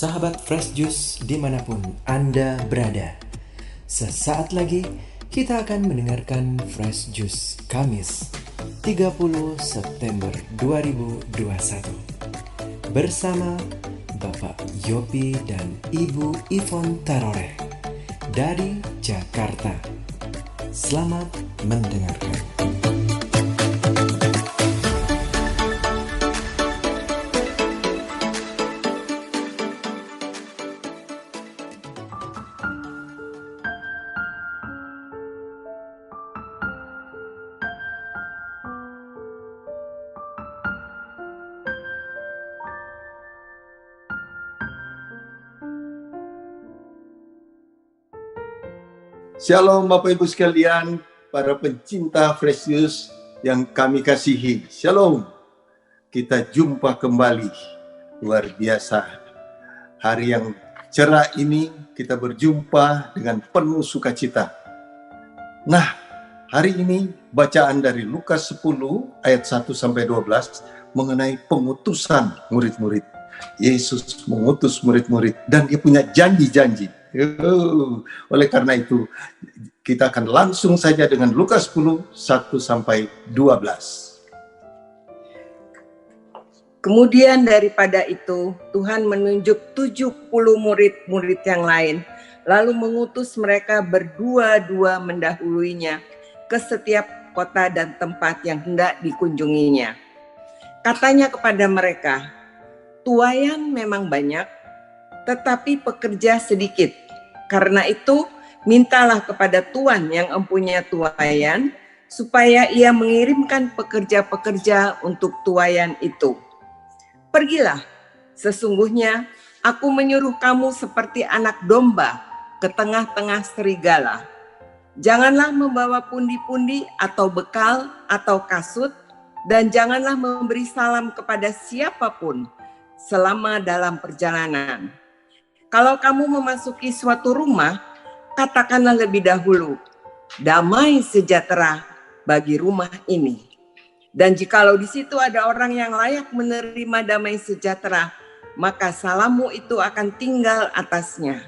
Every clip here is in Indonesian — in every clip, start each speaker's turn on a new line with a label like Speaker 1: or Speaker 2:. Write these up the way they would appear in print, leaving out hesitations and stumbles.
Speaker 1: Sahabat Fresh Juice dimanapun Anda berada, sesaat lagi kita akan mendengarkan Fresh Juice Kamis 30 September 2021 bersama Bapak Yopi dan Ibu Ivon Taroreh dari Jakarta. Selamat mendengarkan.
Speaker 2: Shalom Bapak Ibu sekalian, para pencinta Fresh Juice yang kami kasihi. Shalom, kita jumpa kembali. Luar biasa, hari yang cerah ini kita berjumpa dengan penuh sukacita. Nah, hari ini bacaan dari Lukas 10 ayat 1-12 mengenai pengutusan murid-murid. Yesus mengutus murid-murid dan dia punya janji-janji. Oleh karena itu kita akan langsung saja dengan Lukas 10 1-12.
Speaker 3: Kemudian daripada itu Tuhan menunjuk 70 murid-murid yang lain, lalu mengutus mereka berdua-dua mendahuluinya ke setiap kota dan tempat yang hendak dikunjunginya. Katanya kepada mereka, tuaian memang banyak, tetapi pekerja sedikit. Karena itu, mintalah kepada Tuhan yang empunya tuaian, supaya ia mengirimkan pekerja-pekerja untuk tuaian itu. Pergilah, sesungguhnya aku menyuruh kamu seperti anak domba ke tengah-tengah serigala. Janganlah membawa pundi-pundi atau bekal atau kasut, dan janganlah memberi salam kepada siapapun selama dalam perjalanan. Kalau kamu memasuki suatu rumah, katakanlah lebih dahulu, damai sejahtera bagi rumah ini. Dan jikalau di situ ada orang yang layak menerima damai sejahtera, maka salammu itu akan tinggal atasnya.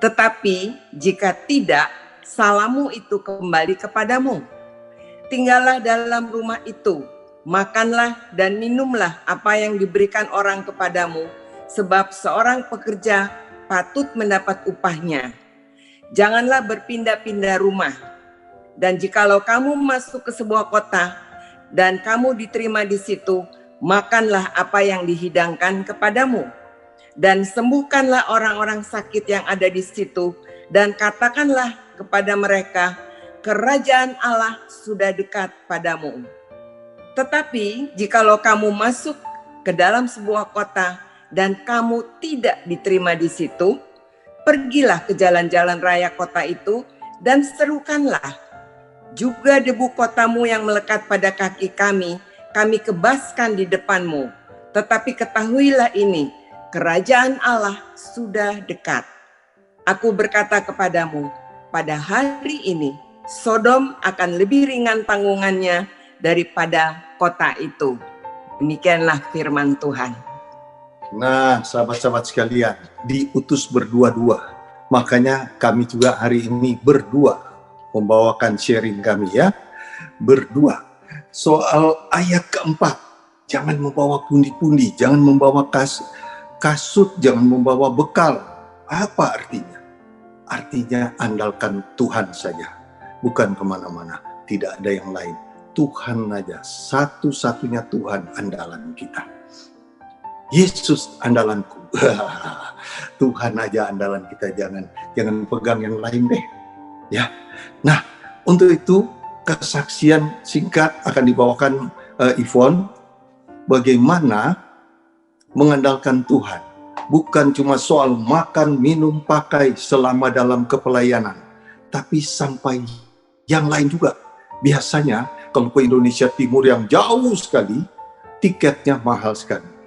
Speaker 3: Tetapi jika tidak, salammu itu kembali kepadamu. Tinggallah dalam rumah itu, makanlah dan minumlah apa yang diberikan orang kepadamu, sebab seorang pekerja patut mendapat upahnya. Janganlah berpindah-pindah rumah. Dan jikalau kamu masuk ke sebuah kota dan kamu diterima di situ, makanlah apa yang dihidangkan kepadamu. Dan sembuhkanlah orang-orang sakit yang ada di situ, dan katakanlah kepada mereka, kerajaan Allah sudah dekat padamu. Tetapi jikalau kamu masuk ke dalam sebuah kota dan kamu tidak diterima di situ, pergilah ke jalan-jalan raya kota itu dan serukanlah, juga debu kotamu yang melekat pada kaki kami kebaskan di depanmu. Tetapi ketahuilah ini, kerajaan Allah sudah dekat. Aku berkata kepadamu, pada hari ini Sodom akan lebih ringan tanggungannya daripada kota itu. Demikianlah firman Tuhan.
Speaker 2: Nah, sahabat-sahabat sekalian, diutus berdua-dua. Makanya kami juga hari ini berdua membawakan sharing kami ya. Berdua. Soal ayat keempat, jangan membawa pundi-pundi, jangan membawa kasut, jangan membawa bekal. Apa artinya? Artinya andalkan Tuhan saja, bukan kemana-mana. Tidak ada yang lain. Tuhan aja, satu-satunya Tuhan andalan kita. Yesus andalanku. Tuhan aja andalan kita, jangan pegang yang lain deh. Ya. Nah, untuk itu kesaksian singkat akan dibawakan Ivon, bagaimana mengandalkan Tuhan. Bukan cuma soal makan, minum, pakai selama dalam kepelayanan, tapi sampai yang lain juga. Biasanya kalau ke Indonesia Timur yang jauh sekali, tiketnya mahal sekali.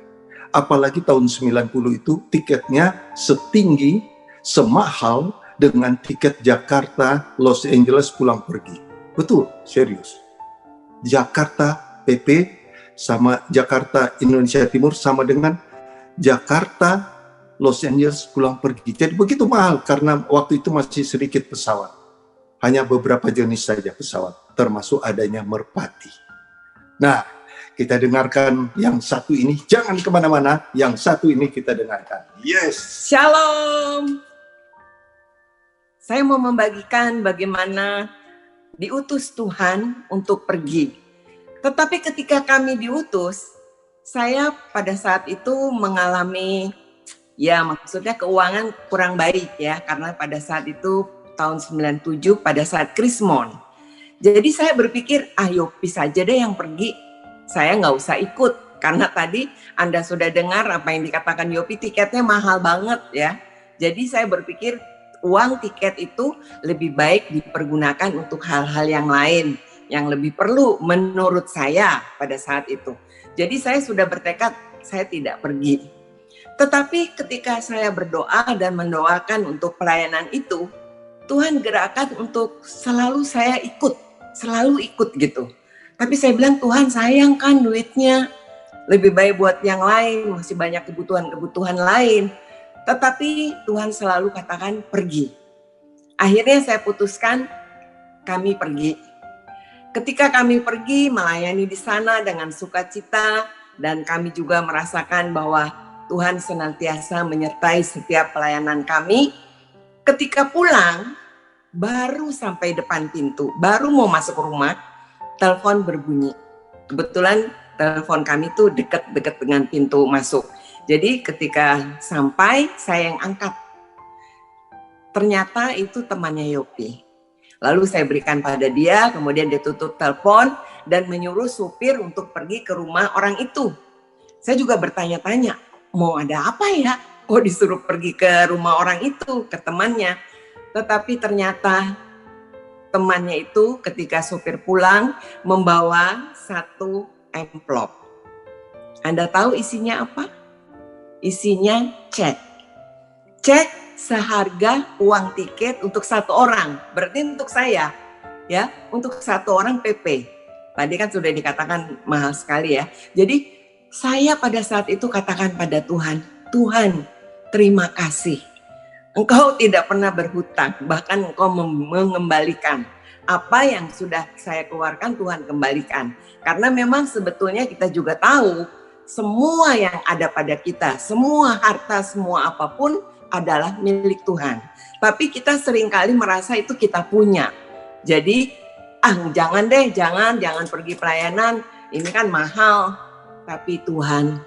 Speaker 2: Apalagi tahun 90 itu tiketnya setinggi, semahal dengan tiket Jakarta, Los Angeles pulang pergi. Betul, serius. Jakarta PP sama Jakarta Indonesia Timur sama dengan Jakarta Los Angeles pulang pergi. Jadi begitu mahal karena waktu itu masih sedikit pesawat. Hanya beberapa jenis saja pesawat, termasuk adanya merpati. Nah, kita dengarkan yang satu ini. Jangan kemana-mana, yang satu ini kita dengarkan. Yes.
Speaker 3: Shalom. Saya mau membagikan bagaimana diutus Tuhan untuk pergi. Tetapi ketika kami diutus, saya pada saat itu mengalami, ya maksudnya keuangan kurang baik ya. Karena pada saat itu tahun 97 pada saat Krismon. Jadi saya berpikir, Yopi saja deh yang pergi. Saya nggak usah ikut. Karena tadi Anda sudah dengar apa yang dikatakan Yopi, tiketnya mahal banget ya. Jadi saya berpikir uang tiket itu lebih baik dipergunakan untuk hal-hal yang lain. Yang lebih perlu menurut saya pada saat itu. Jadi saya sudah bertekad saya tidak pergi. Tetapi ketika saya berdoa dan mendoakan untuk pelayanan itu, Tuhan gerakkan untuk selalu saya ikut, selalu ikut gitu. Tapi saya bilang Tuhan sayang kan duitnya, lebih baik buat yang lain, masih banyak kebutuhan-kebutuhan lain. Tetapi Tuhan selalu katakan pergi. Akhirnya saya putuskan kami pergi. Ketika kami pergi melayani di sana dengan sukacita dan kami juga merasakan bahwa Tuhan senantiasa menyertai setiap pelayanan kami. Ketika pulang, baru sampai depan pintu, baru mau masuk rumah, telepon berbunyi. Kebetulan telepon kami tuh dekat-dekat dengan pintu masuk. Jadi ketika sampai, saya yang angkat. Ternyata itu temannya Yopi. Lalu saya berikan pada dia, kemudian dia tutup telepon dan menyuruh supir untuk pergi ke rumah orang itu. Saya juga bertanya-tanya, mau ada apa ya? Kok disuruh pergi ke rumah orang itu, ke temannya. Tetapi ternyata temannya itu ketika supir pulang membawa satu amplop. Anda tahu isinya apa? Isinya cek. Cek seharga uang tiket untuk satu orang. Berarti untuk saya, ya, untuk satu orang PP. Tadi kan sudah dikatakan mahal sekali ya. Jadi saya pada saat itu katakan pada Tuhan, Tuhan terima kasih. Engkau tidak pernah berhutang, bahkan Engkau mengembalikan. Apa yang sudah saya keluarkan Tuhan kembalikan. Karena memang sebetulnya kita juga tahu, semua yang ada pada kita, semua harta, semua apapun adalah milik Tuhan. Tapi kita seringkali merasa itu kita punya. Jadi, jangan deh, jangan pergi pelayanan, ini kan mahal. Tapi Tuhan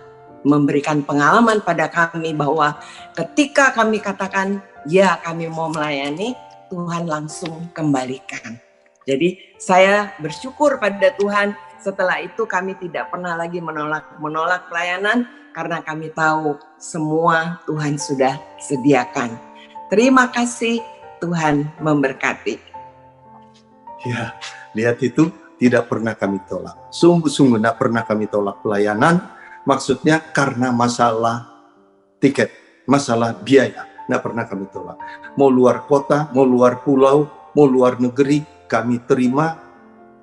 Speaker 3: memberikan pengalaman pada kami bahwa ketika kami katakan, ya kami mau melayani, Tuhan langsung kembalikan. Jadi saya bersyukur pada Tuhan, setelah itu kami tidak pernah lagi menolak pelayanan, karena kami tahu semua Tuhan sudah sediakan. Terima kasih, Tuhan memberkati.
Speaker 2: Ya, lihat itu tidak pernah kami tolak. Sungguh-sungguh tidak pernah kami tolak pelayanan. Maksudnya karena masalah tiket, masalah biaya. Tidak pernah kami tolak. Mau luar kota, mau luar pulau, mau luar negeri, kami terima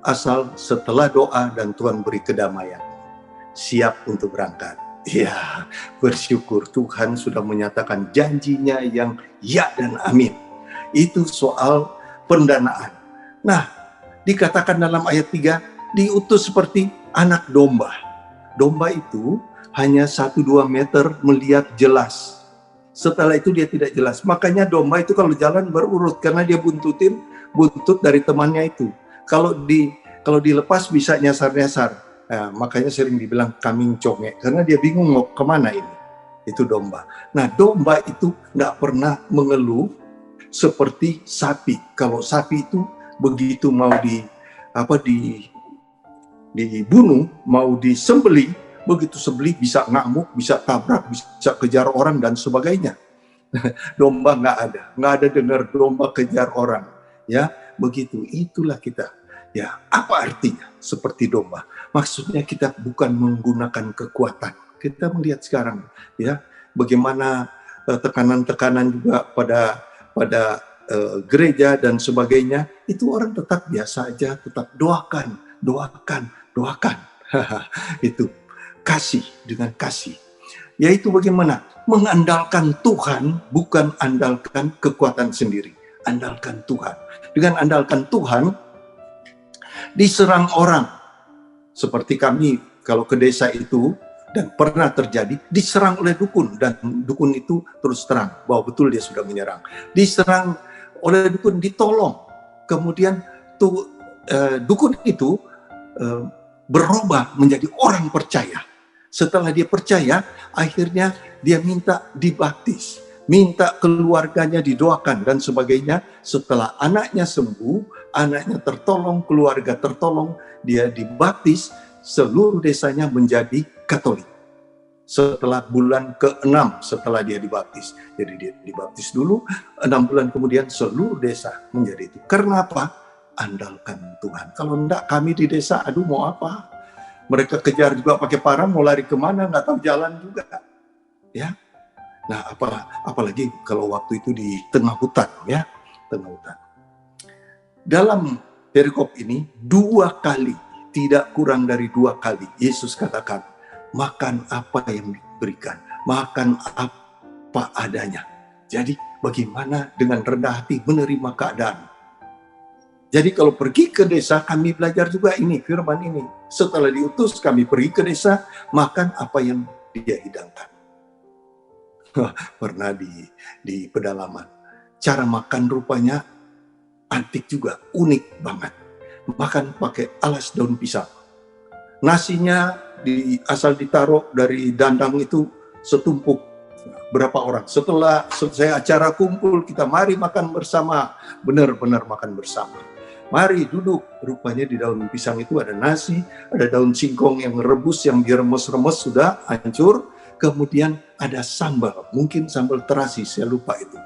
Speaker 2: asal setelah doa dan Tuhan beri kedamaian. Siap untuk berangkat. Ya, bersyukur Tuhan sudah menyatakan janjinya yang ya dan amin. Itu soal pendanaan. Nah, dikatakan dalam ayat 3, diutus seperti anak domba. Domba itu hanya 1-2 meter melihat jelas. Setelah itu dia tidak jelas. Makanya domba itu kalau jalan berurut karena dia buntut dari temannya itu. Kalau dilepas bisa nyasar-nyasar. Nah, makanya sering dibilang kambing congek karena dia bingung mau kemana ini. Itu domba. Nah, domba itu nggak pernah mengeluh seperti sapi. Kalau sapi itu begitu mau dibunuh, mau disembelih, begitu sembelih bisa ngamuk, bisa tabrak, bisa kejar orang dan sebagainya. Domba nggak ada dengar domba kejar orang. Ya, begitu. Itulah kita. Ya, apa artinya seperti domba? Maksudnya kita bukan menggunakan kekuatan. Kita melihat sekarang, ya, bagaimana tekanan-tekanan juga pada gereja dan sebagainya. Itu orang tetap biasa aja, tetap doakan. Itu kasih dengan kasih. Yaitu bagaimana? Mengandalkan Tuhan, bukan andalkan kekuatan sendiri. Andalkan Tuhan. Dengan andalkan Tuhan, diserang orang. Seperti kami, kalau ke desa itu, dan pernah terjadi, diserang oleh dukun. Dan dukun itu terus terang, bahwa betul dia sudah menyerang. Diserang oleh dukun, ditolong. Kemudian dukun itu berubah menjadi orang percaya. Setelah dia percaya, akhirnya dia minta dibaptis, minta keluarganya didoakan dan sebagainya. Setelah anaknya sembuh, anaknya tertolong, keluarga tertolong, dia dibaptis, seluruh desanya menjadi Katolik. Setelah bulan ke-6 setelah dia dibaptis. Jadi dia dibaptis dulu, 6 bulan kemudian seluruh desa menjadi itu. Karena apa? Andalkan Tuhan. Kalau enggak, kami di desa, aduh mau apa? Mereka kejar juga pakai parang, mau lari kemana, nggak tahu jalan juga. Ya. Nah, apalagi kalau waktu itu di tengah hutan, ya, tengah hutan. Dalam perikop ini 2 kali, tidak kurang dari 2 kali, Yesus katakan, makan apa yang diberikan, makan apa adanya. Jadi bagaimana dengan rendah hati menerima keadaan. Jadi kalau pergi ke desa, kami belajar juga ini, firman ini. Setelah diutus, kami pergi ke desa, makan apa yang dia hidangkan. Pernah di pedalaman. Cara makan rupanya antik juga, unik banget. Makan pakai alas daun pisang. Nasinya asal ditaruh dari dandang itu setumpuk berapa orang. Setelah selesai acara kumpul, kita mari makan bersama. Benar-benar makan bersama. Mari duduk, rupanya di daun pisang itu ada nasi, ada daun singkong yang rebus, yang diremes-remes sudah hancur, kemudian ada sambal, mungkin sambal terasi, saya lupa itu.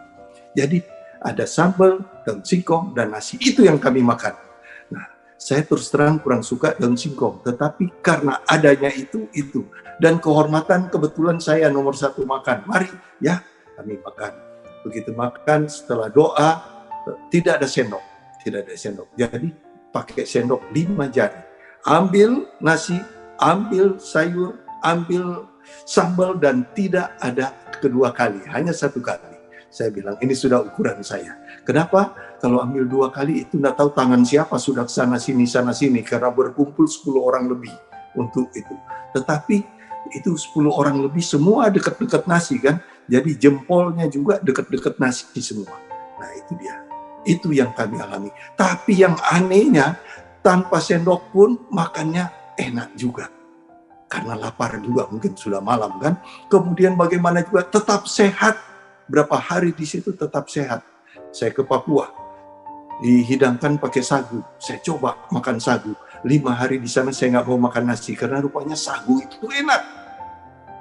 Speaker 2: Jadi ada sambal, daun singkong, dan nasi, itu yang kami makan. Nah, saya terus terang kurang suka daun singkong, tetapi karena adanya itu, dan kehormatan kebetulan saya nomor 1 makan, mari ya kami makan. Begitu makan, setelah doa, tidak ada sendok. Jadi pakai sendok 5 jari. Ambil nasi, ambil sayur, ambil sambal, dan tidak ada kedua kali, hanya 1 kali. Saya bilang ini sudah ukuran saya. Kenapa? Kalau ambil 2 kali itu nggak tahu tangan siapa sudah sana sini karena berkumpul 10 orang lebih untuk itu. Tetapi itu 10 orang lebih semua dekat-dekat nasi kan. Jadi jempolnya juga dekat-dekat nasi semua. Nah itu dia. Itu yang kami alami. Tapi yang anehnya, tanpa sendok pun makannya enak juga. Karena lapar juga, mungkin sudah malam kan. Kemudian bagaimana juga tetap sehat. Berapa hari di situ tetap sehat. Saya ke Papua, dihidangkan pakai sagu. Saya coba makan sagu. 5 hari di sana saya nggak mau makan nasi. Karena rupanya sagu itu enak.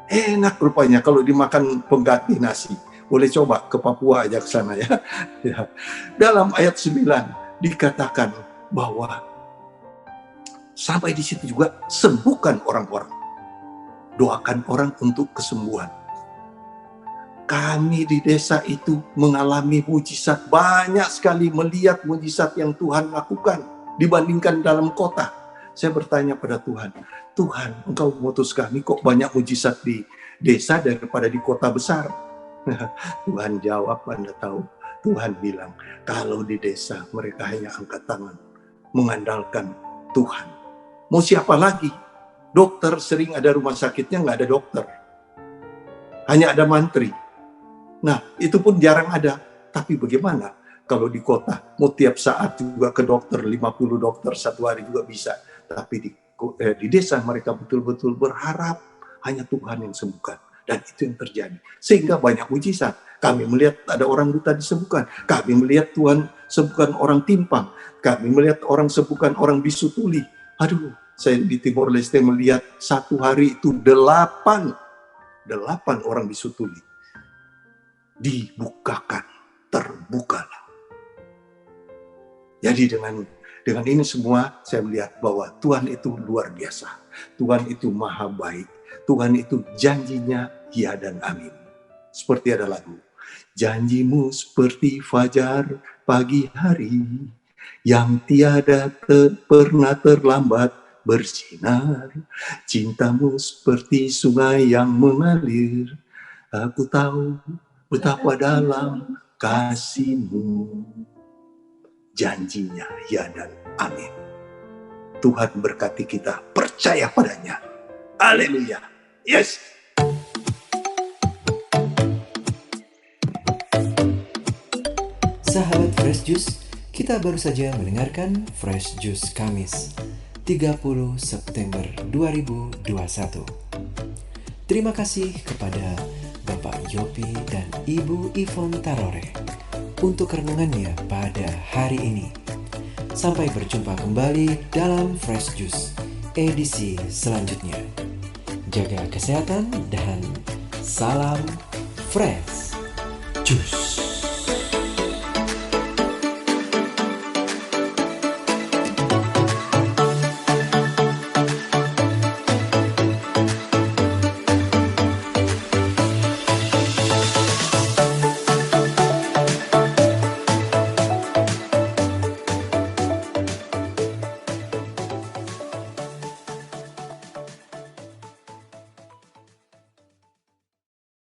Speaker 2: Enak rupanya kalau dimakan pengganti nasi. Boleh coba ke Papua aja ke sana ya. Dalam ayat 9 dikatakan bahwa sampai di situ juga sembuhkan orang-orang. Doakan orang untuk kesembuhan. Kami di desa itu mengalami mujizat, banyak sekali melihat mujizat yang Tuhan lakukan dibandingkan dalam kota. Saya bertanya pada Tuhan, Tuhan, Engkau mengutus kami kok banyak mujizat di desa daripada di kota besar. Tuhan jawab, Anda tahu, Tuhan bilang, kalau di desa mereka hanya angkat tangan, mengandalkan Tuhan. Mau siapa lagi? Dokter sering ada rumah sakitnya, nggak ada dokter. Hanya ada mantri. Nah, itu pun jarang ada. Tapi bagaimana kalau di kota? Mau tiap saat juga ke dokter, 50 dokter satu hari juga bisa. Tapi di desa mereka betul-betul berharap hanya Tuhan yang sembuhkan. Dan itu yang terjadi. Sehingga banyak mujizat. Kami melihat ada orang buta disembuhkan. Kami melihat Tuhan sembuhkan orang timpang. Kami melihat orang sembuhkan orang bisu tuli. Aduh, saya di Timor Leste melihat 1 hari itu 8 orang bisu tuli. Dibukakan, terbukalah. Jadi dengan ini semua saya melihat bahwa Tuhan itu luar biasa. Tuhan itu maha baik. Tuhan itu janjinya ya dan amin. Seperti ada lagu. Janjimu seperti fajar pagi hari yang tiada pernah terlambat bersinar. Cintamu seperti sungai yang mengalir. Aku tahu betapa dalam kasih-Mu. Janjinya ya dan amin. Tuhan berkati kita, percaya padanya. Haleluya. Yes.
Speaker 1: Sahabat Fresh Juice, kita baru saja mendengarkan Fresh Juice Kamis 30 September 2021. Terima kasih kepada Bapak Yopi dan Ibu Ivon Tarore untuk renungannya pada hari ini. Sampai berjumpa kembali dalam Fresh Juice edisi selanjutnya. Jaga kesehatan dan salam Fresh Juice.